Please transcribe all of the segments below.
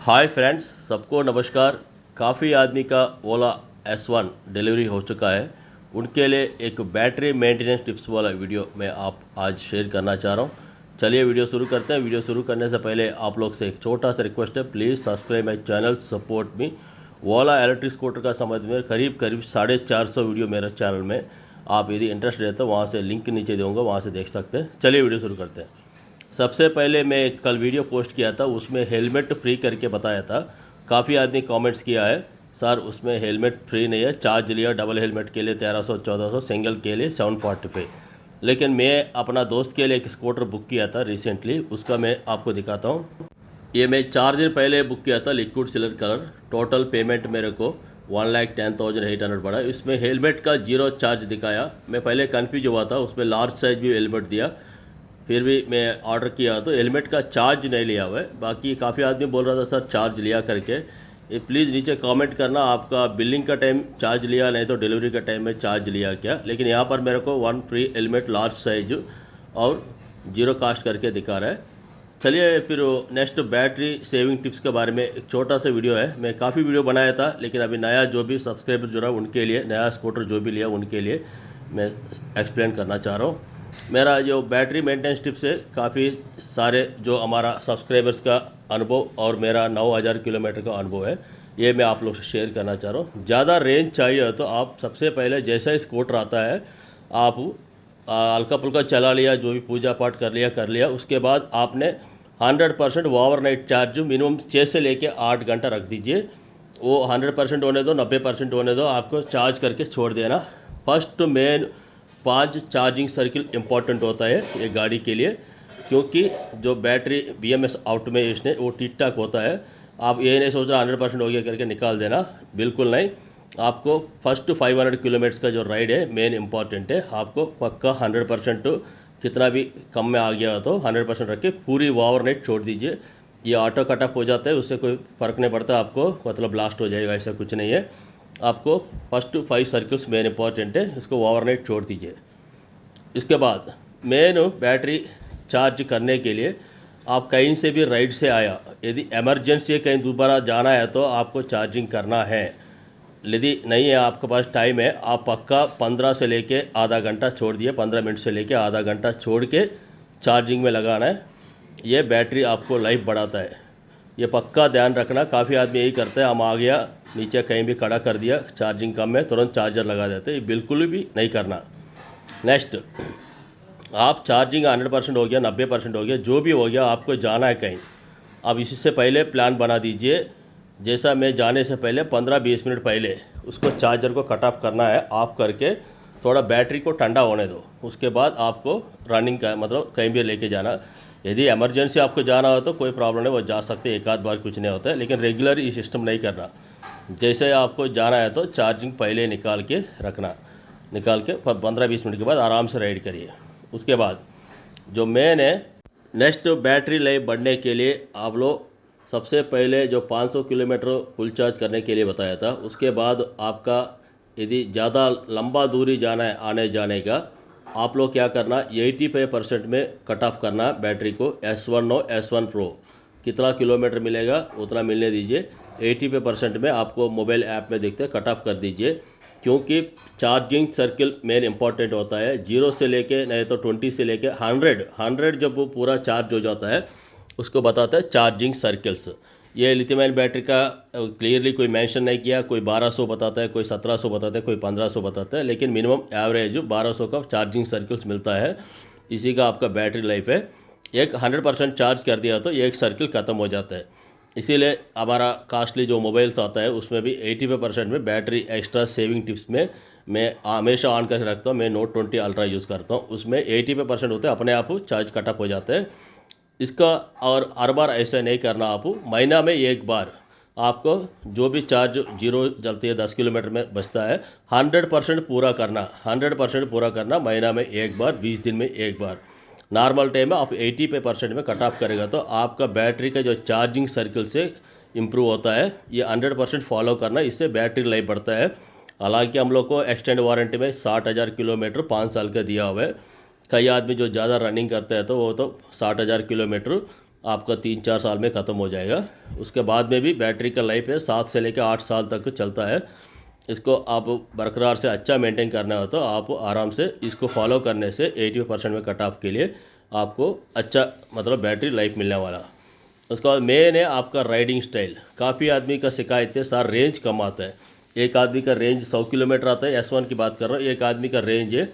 Hi friends, सबको नमस्कार। काफ़ी आदमी का ओला S1 डिलीवरी हो चुका है। उनके लिए एक बैटरी मेंटेनेंस टिप्स वाला वीडियो मैं आज शेयर करना चाह रहा हूँ। चलिए वीडियो शुरू करते हैं। वीडियो शुरू करने से पहले आप लोग से एक छोटा सा रिक्वेस्ट है, please subscribe my channel, support me. Ola electric scooter का संबंध में करीब 450 वीडियो मेरे चैनल में, आप यदि इंटरेस्ट रहते हो वहाँ से लिंक नीचे दूँगा, वहाँ से देख सकते हैं। चलिए वीडियो शुरू करते हैं। सबसे पहले मैं कल वीडियो पोस्ट किया था, उसमें हेलमेट फ्री करके बताया था। काफ़ी आदमी कमेंट्स किया है, सर उसमें हेलमेट फ्री नहीं है, चार्ज लिया डबल हेलमेट के लिए 1300-1400, सिंगल के लिए 745। लेकिन मैं अपना दोस्त के लिए एक स्कूटर बुक किया था रिसेंटली, उसका मैं आपको दिखाता हूँ। ये मैं 4 दिन पहले बुक किया था, liquid silver colour. Total payment मेरे को 1,10,800 पड़ा। इसमें हेलमेट का 0 चार्ज दिखाया। मैं पहले कन्फ्यूज हुआ था, उसमें लार्ज साइज भी हेलमेट दिया। फिर भी मैं ऑर्डर किया तो हेलमेट का चार्ज नहीं लिया हुआ है। बाकी काफ़ी आदमी बोल रहा था सर चार्ज लिया करके। ये प्लीज़ नीचे कमेंट करना, आपका बिलिंग का टाइम चार्ज लिया, नहीं तो डिलीवरी का टाइम में चार्ज लिया क्या। लेकिन यहाँ पर मेरे को 1 फ्री हेलमेट लार्ज साइज और 0 कास्ट करके दिखा रहा है। चलिए फिर नेक्स्ट बैटरी सेविंग टिप्स के बारे में एक छोटा सा वीडियो है। मैं काफ़ी वीडियो बनाया था, लेकिन अभी नया जो भी सब्सक्राइबर जुड़ा उनके लिए, नया स्कूटर जो भी लिया उनके लिए मैं एक्सप्लेन करना चाह रहा हूँ। मेरा जो बैटरी मेंटेनेंस टिप्स है, काफ़ी सारे जो हमारा सब्सक्राइबर्स का अनुभव और मेरा 9,000 किलोमीटर का अनुभव है, ये मैं आप लोग से शेयर करना चाह रहा हूँ। ज़्यादा रेंज चाहिए तो आप सबसे पहले जैसा ही स्कूटर आता है, आप हल्का फुल्का चला लिया, जो भी पूजा पाठ कर लिया। उसके बाद आपने 100% ओवरनाइट चार्ज मिनिमम 6 से लेके 8 घंटा रख दीजिए। वो 100% होने दो, 90% होने दो, आपको चार्ज करके छोड़ देना। First main 5 charging circle important होता है ये गाड़ी के लिए, क्योंकि जो बैटरी BMS ऑटोमेशन है वो ठीक ठाक होता है। आप ये नहीं सोच रहा 100% हो गया करके निकाल देना, बिल्कुल नहीं। आपको फर्स्ट 500 किलोमीटर का जो राइड है मेन इम्पॉर्टेंट है। आपको पक्का 100%, कितना भी कम में आ गया हो तो 100% रख के पूरी ओवरनाइट छोड़ दीजिए। ये ऑटो कट ऑफ हो जाता है, उससे कोई फ़र्क नहीं पड़ता आपको, मतलब ब्लास्ट हो जाएगा, ऐसा कुछ नहीं है। आपको फर्स्ट 5 सर्किल्स मेन इंपॉर्टेंट है, इसको ओवरनाइट छोड़ दीजिए। इसके बाद मेन बैटरी चार्ज करने के लिए आप कहीं से भी राइड से आया, यदि इमरजेंसी कहीं दोबारा जाना है तो आपको चार्जिंग करना है। यदि नहीं है आपके पास टाइम है, आप पक्का 15 से लेके आधा घंटा छोड़ दिए, 15 मिनट से लेके आधा घंटा छोड़ के चार्जिंग में लगाना है। ये बैटरी आपको लाइफ बढ़ाता है, ये पक्का ध्यान रखना। काफ़ी आदमी यही करते हैं, हम आ गया नीचे कहीं भी खड़ा कर दिया, चार्जिंग कम है, तुरंत चार्जर लगा देते हैं। ये बिल्कुल भी नहीं करना। नेक्स्ट, आप चार्जिंग 100% हो गया, 90% हो गया, जो भी हो गया, आपको जाना है कहीं, अब इससे पहले प्लान बना दीजिए। जैसा मैं जाने से पहले 15-20 मिनट पहले उसको चार्जर को कट ऑफ करना है। ऑफ करके थोड़ा बैटरी को ठंडा होने दो, उसके बाद आपको रनिंग का मतलब कहीं भी लेके जाना। यदि इमरजेंसी आपको जाना हो तो कोई प्रॉब्लम नहीं, वो जा सकते, एक आध बार कुछ नहीं होता है, लेकिन रेगुलर ये सिस्टम नहीं करना। जैसे आपको जाना है तो चार्जिंग पहले निकाल के रखना, निकाल के 15-20 मिनट के बाद आराम से राइड करिए। उसके बाद जो मेन है, नेक्स्ट बैटरी लाइफ बढ़ने के लिए आप लोग सबसे पहले जो 500 किलोमीटर फुल चार्ज करने के लिए बताया था, उसके बाद आपका यदि ज़्यादा लंबा दूरी जाना है आने जाने का, आप लोग क्या करना, 85% में कट ऑफ करना बैटरी को। S1 हो, S1 Pro, कितना किलोमीटर मिलेगा उतना मिलने दीजिए। 85% में आपको मोबाइल ऐप में देखते कट ऑफ कर दीजिए, क्योंकि चार्जिंग सर्किल मेन इंपॉर्टेंट होता है। 0 से लेके नहीं तो 20 से लेके 100 जब वो पूरा चार्ज हो जाता है, उसको बताता है चार्जिंग सर्किल्स। ये लिथियम आयन बैटरी का क्लियरली कोई मेंशन नहीं किया, कोई 1200 बताता है, कोई 1700 बताता है, कोई 1500 बताता है, लेकिन मिनिमम एवरेज 1200 का चार्जिंग सर्किल्स मिलता है। इसी का आपका बैटरी लाइफ है। एक 100% चार्ज कर दिया तो एक सर्किल ख़त्म हो जाता है। इसीलिए हमारा कास्टली जो मोबाइल्स आता है उसमें भी 85% में बैटरी एक्स्ट्रा सेविंग टिप्स में मैं हमेशा ऑन करके रखता हूँ। मैं Note 20 अल्ट्रा यूज़ करता हूँ, उसमें 85% होते हैं, अपने आप चार्ज कट ऑफ हो जाते हैं इसका। और हर बार ऐसा नहीं करना, आप महीना में एक बार आपको जो भी चार्ज 0 जलती है 10 किलोमीटर में बचता है, 100% पूरा करना, 100% पूरा करना, महीना में एक बार, 20 दिन में एक बार। नॉर्मल टाइम में आप 80% में कट ऑफ करेगा तो आपका बैटरी का जो चार्जिंग सर्किल से इम्प्रूव होता है। ये 100% फॉलो करना, इससे बैटरी लाइफ बढ़ता है। हालांकि हम लोग को एक्सटेंड वारंटी में 60,000 किलोमीटर 5 साल का दिया हुआ है। कई आदमी जो ज़्यादा रनिंग करते हैं तो वो तो 60,000 किलोमीटर आपका 3-4 साल में ख़त्म हो जाएगा। उसके बाद में भी बैटरी का लाइफ है 7 से लेकर 8 साल तक चलता है। इसको आप बरकरार से अच्छा मेंटेन करना हो तो आप आराम से इसको फॉलो करने से 80% में कट ऑफ के लिए आपको अच्छा मतलब बैटरी लाइफ मिलने वाला। उसके बाद मेन है आपका राइडिंग स्टाइल। काफ़ी आदमी का शिकायत है सर रेंज कम आता है। एक आदमी का रेंज 100 किलोमीटर आता है, S1 की बात कर रहा हूँ। एक आदमी का रेंज है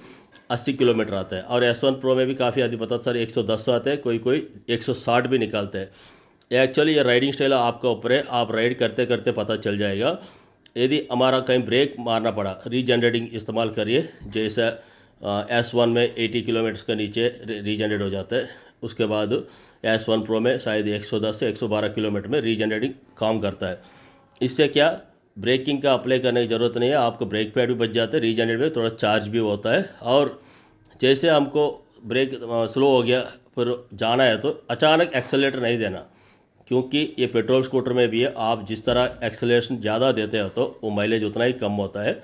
80 किलोमीटर आता है। और S1 प्रो में भी काफ़ी आदमी बताते सर 110 आते हैं, कोई कोई 160 भी निकालते हैं। एक्चुअली ये राइडिंग स्टाइल आपका ऊपर है, आप राइड करते करते पता चल जाएगा। यदि हमारा कहीं ब्रेक मारना पड़ा, रीजनरेटिंग इस्तेमाल करिए। जैसे S1 में 80 किलोमीटर के नीचे रीजनरेट हो जाता है। उसके बाद S1 प्रो में शायद 110 से 112 किलोमीटर में रीजनरेटिंग काम करता है। इससे क्या ब्रेकिंग का अप्लाई करने की ज़रूरत नहीं है, आपको ब्रेक पैड भी बच जाता है, रीजनरेट में थोड़ा चार्ज भी होता है। और जैसे हमको ब्रेक स्लो हो गया फिर जाना है तो अचानक एक्सेलेरेटर नहीं देना, क्योंकि ये पेट्रोल स्कूटर में भी है। आप जिस तरह एक्सेलरेशन ज़्यादा देते हो तो वो माइलेज उतना ही कम होता है।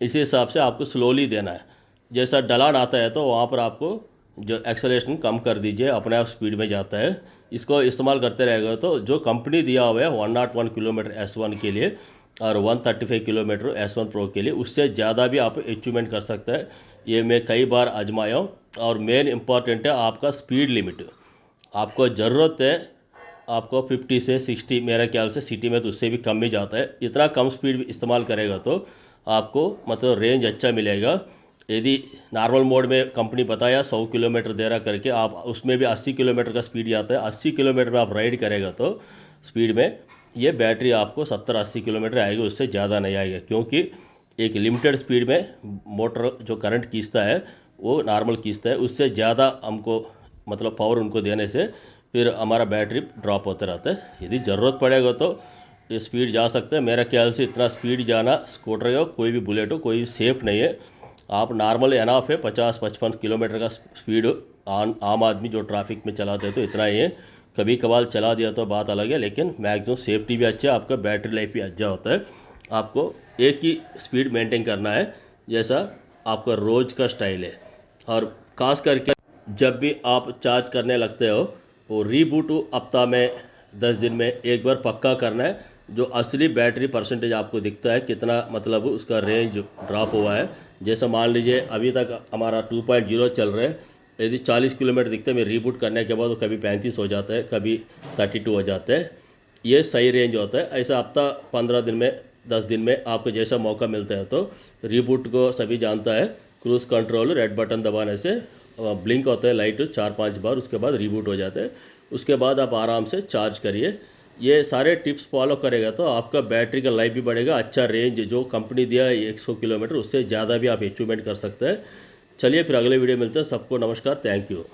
इसी हिसाब से आपको स्लोली देना है। जैसा ढलान आता है तो वहाँ पर आपको जो एक्सेलरेशन कम कर दीजिए, अपने आप स्पीड में जाता है। इसको इस्तेमाल करते रहेगा तो जो कंपनी दिया हुआ है 101 किलोमीटर S1 के लिए और 135 किलोमीटर S1 प्रो के लिए, उससे ज़्यादा भी आप अचीवमेंट कर सकते हैं। ये मैं कई बार आजमाया हूँ। और मेन इम्पॉर्टेंट है आपका स्पीड लिमिट। आपको ज़रूरत है आपको 50 से 60, मेरा ख्याल से सिटी में तो उससे भी कम ही जाता है। इतना कम स्पीड इस्तेमाल करेगा तो आपको मतलब रेंज अच्छा मिलेगा। यदि नॉर्मल मोड में कंपनी बताया 100 किलोमीटर दे रहा करके, आप उसमें भी 80 किलोमीटर का स्पीड जाता है। 80 किलोमीटर में आप राइड करेगा तो स्पीड में ये बैटरी आपको 70-80 किलोमीटर आएगी, उससे ज़्यादा नहीं आएगा। क्योंकि एक लिमिटेड स्पीड में मोटर जो करंट खींचता है वो नॉर्मल खींचता है, उससे ज़्यादा हमको मतलब पावर उनको देने से फिर हमारा बैटरी ड्रॉप होता रहता है। यदि ज़रूरत पड़ेगा तो ये स्पीड जा सकता है। मेरा ख्याल से इतना स्पीड जाना स्कूटर हो कोई भी बुलेट हो कोई सेफ नहीं है। आप नॉर्मल एनाफ है 50-55 किलोमीटर का स्पीड आम आदमी जो ट्रैफिक में चलाते हैं तो इतना ही है। कभी कभार चला दिया तो बात अलग है, लेकिन मैक्सिमम सेफ्टी भी अच्छा है, आपका बैटरी लाइफ भी अच्छा होता है। आपको एक ही स्पीड मेंटेन करना है जैसा आपका रोज़ का स्टाइल है। और खास करके जब भी आप चार्ज करने लगते हो वो रीबूट हफ्ता में 10 दिन में एक बार पक्का करना है। जो असली बैटरी परसेंटेज आपको दिखता है कितना मतलब उसका रेंज ड्रॉप हुआ है। जैसे मान लीजिए अभी तक हमारा 2.0 चल रहा है, यदि 40 किलोमीटर दिखता है मैं रीबूट करने के बाद तो कभी 35 हो जाता है, कभी 32 हो जाता है। ये सही रेंज होता है। ऐसा हफ्ता 15 दिन में 10 दिन में आपको जैसा मौका मिलता है तो रीबूट को सभी जानता है। क्रूज़ कंट्रोल रेड बटन दबाने से ब्लिंक होता है लाइट 4-5 बार, उसके बाद रीबूट हो जाता है। उसके बाद आप आराम से चार्ज करिए। ये सारे टिप्स फॉलो करेगा तो आपका बैटरी का लाइफ भी बढ़ेगा। अच्छा रेंज जो कंपनी दिया है 100 किलोमीटर, उससे ज़्यादा भी आप अचीवमेंट कर सकते हैं। चलिए फिर अगले वीडियो मिलते हैं। सबको नमस्कार, थैंक यू।